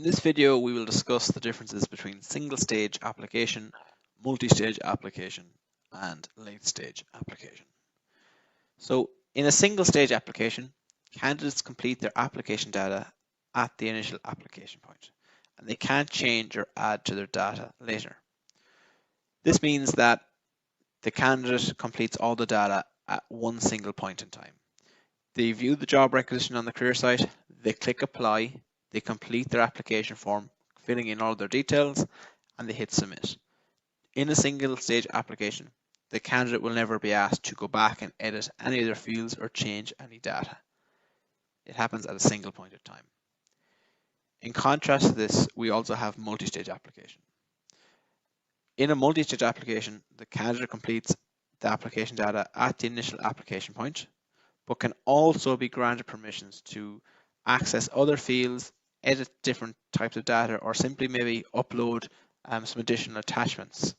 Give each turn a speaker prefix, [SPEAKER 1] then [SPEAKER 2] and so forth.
[SPEAKER 1] In this video, we will discuss the differences between single-stage application, multi-stage application, and late-stage application. So, in a single-stage application, candidates complete their application data at the initial application point, and they can't change or add to their data later. This means that the candidate completes all the data at one single point in time. They view the job requisition on the career site, they click apply, they complete their application form, filling in all their details, and they hit submit. In a single stage application, the candidate will never be asked to go back and edit any of their fields or change any data. It happens at a single point in time. In contrast to this, we also have multi-stage application. In a multi-stage application, the candidate completes the application data at the initial application point, but can also be granted permissions to access other fields, edit different types of data, or simply maybe upload some additional attachments